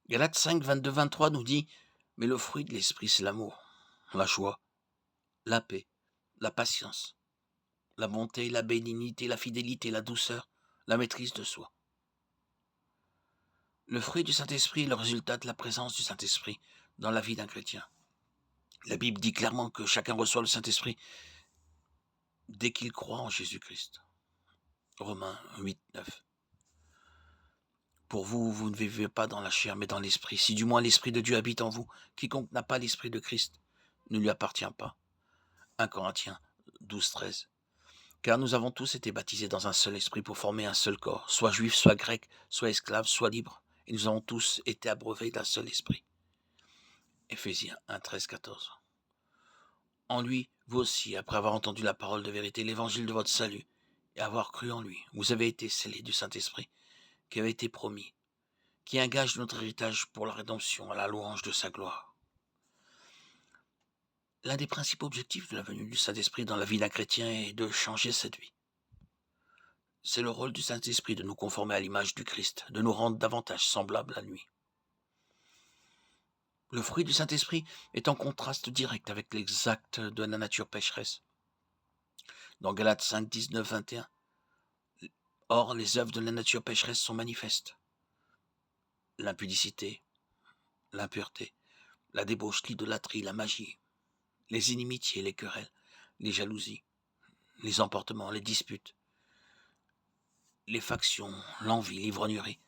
Galates 5, 22, 23 nous dit « Mais le fruit de l'esprit, c'est l'amour, la joie, la paix, la patience, la bonté, la bénignité, la fidélité, la douceur, la maîtrise de soi. » Le fruit du Saint-Esprit est le résultat de la présence du Saint-Esprit dans la vie d'un chrétien. La Bible dit clairement que chacun reçoit le Saint-Esprit dès qu'il croit en Jésus-Christ. Romains 8, 9. Pour vous, vous ne vivez pas dans la chair, mais dans l'esprit. Si du moins l'Esprit de Dieu habite en vous, quiconque n'a pas l'Esprit de Christ ne lui appartient pas. 1 Corinthiens 12, 13. Car nous avons tous été baptisés dans un seul esprit pour former un seul corps, soit juif, soit grec, soit esclave, soit libre. Et nous avons tous été abreuvés d'un seul esprit. Éphésiens 1, 13, 14. En lui, vous aussi, après avoir entendu la parole de vérité, l'évangile de votre salut, et avoir cru en lui, vous avez été scellés du Saint-Esprit, qui avait été promis, qui est un gage de notre héritage pour la rédemption, à la louange de sa gloire. L'un des principaux objectifs de la venue du Saint-Esprit dans la vie d'un chrétien est de changer cette vie. C'est le rôle du Saint-Esprit de nous conformer à l'image du Christ, de nous rendre davantage semblables à lui. Le fruit du Saint-Esprit est en contraste direct avec les actes de la nature pécheresse. Dans Galates 5, 19, 21, or les œuvres de la nature pécheresse sont manifestes. L'impudicité, l'impureté, la débauche, l'idolâtrie, la magie, les inimitiés, les querelles, les jalousies, les emportements, les disputes, les factions, l'envie, l'ivrognerie,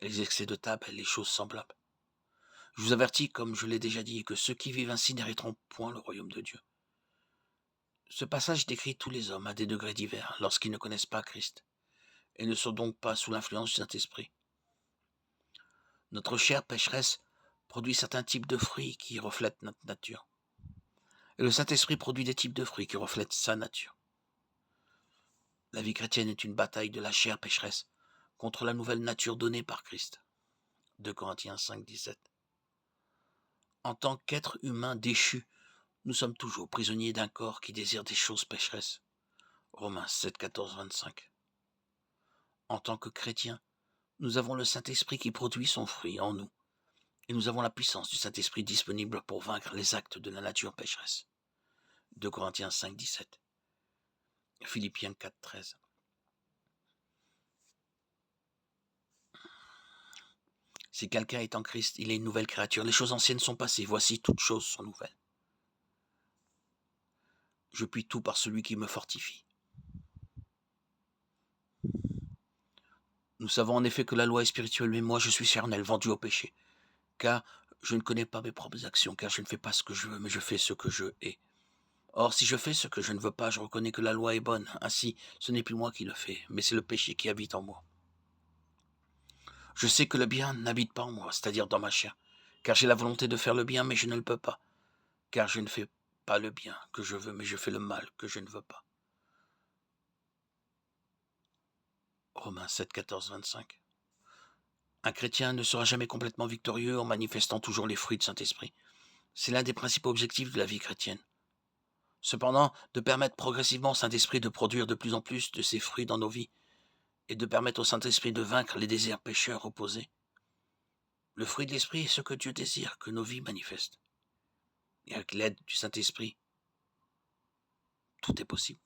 les excès de table et les choses semblables. Je vous avertis, comme je l'ai déjà dit, que ceux qui vivent ainsi n'hériteront point le royaume de Dieu. Ce passage décrit tous les hommes à des degrés divers lorsqu'ils ne connaissent pas Christ et ne sont donc pas sous l'influence du Saint-Esprit. Notre chair pécheresse produit certains types de fruits qui reflètent notre nature. Et le Saint-Esprit produit des types de fruits qui reflètent sa nature. La vie chrétienne est une bataille de la chair pécheresse contre la nouvelle nature donnée par Christ. 2 Corinthiens 5, 17. En tant qu'être humain déchu, nous sommes toujours prisonniers d'un corps qui désire des choses pécheresses. Romains 7, 14, 25. En tant que chrétiens, nous avons le Saint-Esprit qui produit son fruit en nous. Et nous avons la puissance du Saint-Esprit disponible pour vaincre les actes de la nature pécheresse. 2 Corinthiens 5, 17. Philippiens 4, 13. Si quelqu'un est en Christ, il est une nouvelle créature. Les choses anciennes sont passées. Voici, toutes choses sont nouvelles. Je puis tout par celui qui me fortifie. Nous savons en effet que la loi est spirituelle, mais moi je suis charnel, vendu au péché. Car je ne connais pas mes propres actions, car je ne fais pas ce que je veux, mais je fais ce que je hais. Or, si je fais ce que je ne veux pas, je reconnais que la loi est bonne. Ainsi, ce n'est plus moi qui le fais, mais c'est le péché qui habite en moi. Je sais que le bien n'habite pas en moi, c'est-à-dire dans ma chair, car j'ai la volonté de faire le bien, mais je ne le peux pas, car je ne fais pas le bien que je veux, mais je fais le mal que je ne veux pas. Romains 7, 14, 25. Un chrétien ne sera jamais complètement victorieux en manifestant toujours les fruits du Saint-Esprit. C'est l'un des principaux objectifs de la vie chrétienne. Cependant, de permettre progressivement au Saint-Esprit de produire de plus en plus de ses fruits dans nos vies, et de permettre au Saint-Esprit de vaincre les désirs pécheurs opposés. Le fruit de l'Esprit est ce que Dieu désire que nos vies manifestent. Et avec l'aide du Saint-Esprit, tout est possible.